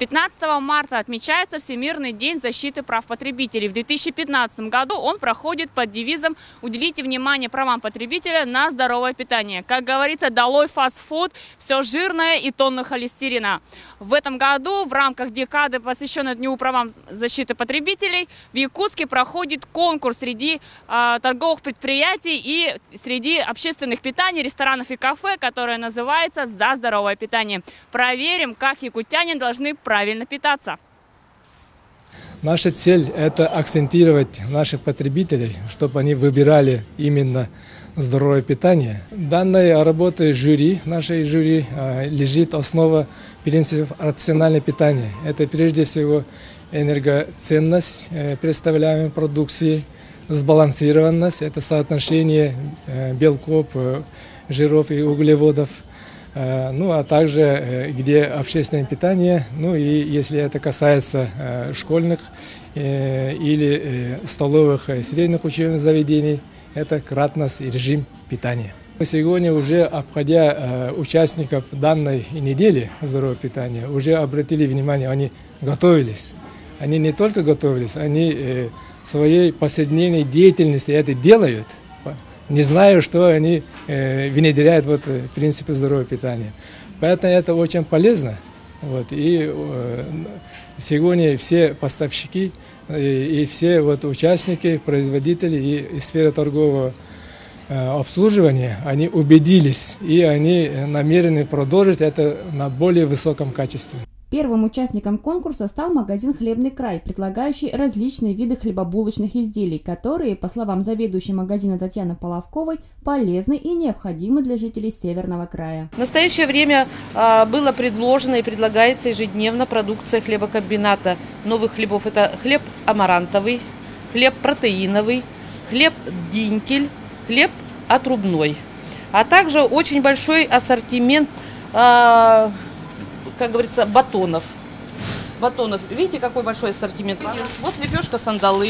15 марта отмечается Всемирный день защиты прав потребителей. В 2015 году он проходит под девизом «Уделите внимание правам потребителя на здоровое питание». Как говорится, долой фастфуд, все жирное и тонны холестерина. В этом году в рамках декады, посвященной Дню правам защиты потребителей, в Якутске проходит конкурс среди торговых предприятий и среди общественных питаний, ресторанов и кафе, которое называется «За здоровое питание». Проверим, как якутяне должны правильно питаться. Наша цель – это акцентировать наших потребителей, чтобы они выбирали именно здоровое питание. Данной работы жюри, нашей жюри, лежит основа принципов рационального питания. Это прежде всего энергоценность представляемой продукции, сбалансированность, это соотношение белков, жиров и углеводов. Ну, а также где общественное питание, ну и если это касается школьных или столовых средних учебных заведений, это кратность и режим питания. Сегодня уже, обходя участников данной недели здорового питания, уже обратили внимание, они готовились. Они не только готовились, они своей повседневной деятельности это делают. Не знаю, что они внедряют принципы здорового питания. Поэтому это очень полезно. И сегодня все поставщики и все участники, производители и сфера торгового обслуживания, они убедились и они намерены продолжить это на более высоком качестве. Первым участником конкурса стал магазин «Хлебный край», предлагающий различные виды хлебобулочных изделий, которые, по словам заведующей магазина Татьяны Половковой, полезны и необходимы для жителей Северного края. В настоящее время было предложено и предлагается ежедневно продукция хлебокомбината новых хлебов. Это хлеб амарантовый, хлеб протеиновый, хлеб динькель, хлеб отрубной. А также очень большой ассортимент как говорится, батонов. Видите, какой большой ассортимент? Вот лепешка сандалы.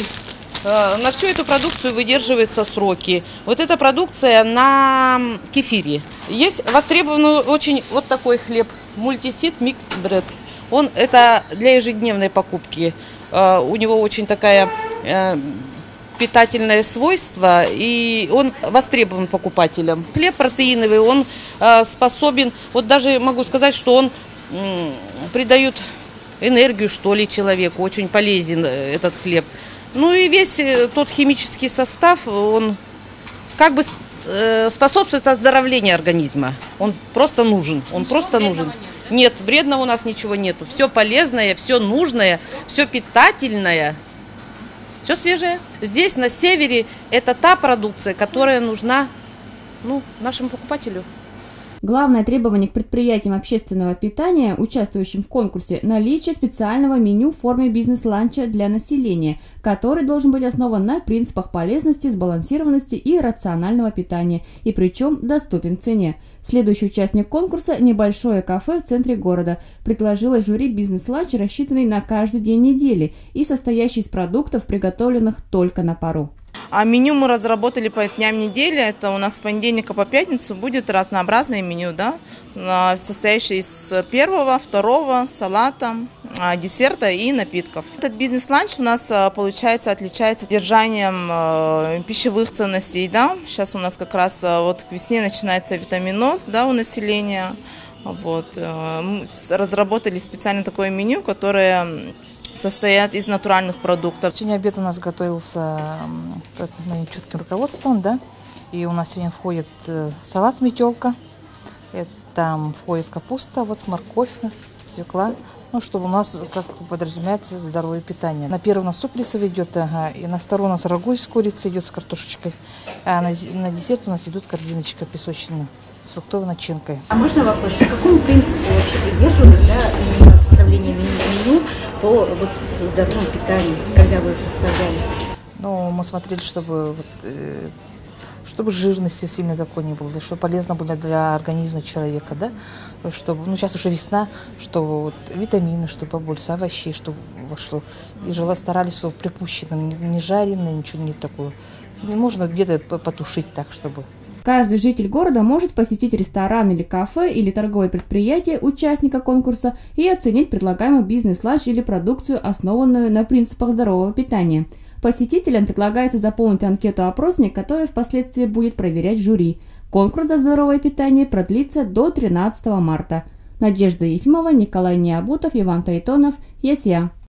На всю эту продукцию выдерживаются сроки. Вот эта продукция на кефире. Есть востребованный очень вот такой хлеб. Мультисит микс бред. Это для ежедневной покупки. У него очень такая питательное свойство, и он востребован покупателям. Хлеб протеиновый, он способен, вот даже могу сказать, что он придают энергию, что ли, человеку. Очень полезен этот хлеб. Ну и весь тот химический состав, он как бы способствует оздоровлению организма. Он просто нужен. Нет, вредного у нас ничего нету. Все полезное, все нужное, все питательное, все свежее. Здесь, на севере, это та продукция, которая нужна нашему покупателю. Главное требование к предприятиям общественного питания, участвующим в конкурсе, наличие специального меню в форме бизнес-ланча для населения, который должен быть основан на принципах полезности, сбалансированности и рационального питания, и причем доступен в цене. Следующий участник конкурса – небольшое кафе в центре города. Предложила жюри бизнес-ланч, рассчитанный на каждый день недели и состоящий из продуктов, приготовленных только на пару. А меню мы разработали по дням недели. Это у нас с понедельника по пятницу будет разнообразное меню, состоящее из первого, второго, салата, десерта и напитков. Этот бизнес-ланч у нас, получается, отличается содержанием пищевых ценностей. Сейчас у нас как раз к весне начинается витаминоз у населения. Мы разработали специально такое меню, которое состоят из натуральных продуктов. Сегодня обед у нас готовился под моим чутким руководством, и у нас сегодня входит салат метелка, там входит капуста, морковь, свекла, чтобы у нас, как подразумевается, здоровое питание. На первый у нас суп рисовый идет, и на второй у нас рагу из курицы идет с картошечкой, а на десерт у нас идет корзиночка песочная с фруктовой начинкой. А можно вопрос, по какому принципу вообще придерживались именно составления меню по здоровому питанию, когда вы составляли? Мы смотрели, чтобы жирности сильно такой не было, чтобы полезно было для организма человека, чтобы, сейчас уже весна, чтобы витамины, чтобы побольше, овощей, чтобы вошло. И старались, чтобы припущенным, не жареное, ничего не такое. Можно где-то потушить так, чтобы Каждый житель города может посетить ресторан или кафе или торговое предприятие участника конкурса и оценить предлагаемый бизнес-ланч или продукцию, основанную на принципах здорового питания. Посетителям предлагается заполнить анкету-опросник, который впоследствии будет проверять жюри. Конкурс за здоровое питание продлится до 13 марта. Надежда Ефимова, Николай Необутов, Иван Таитонов, ЕСЯ.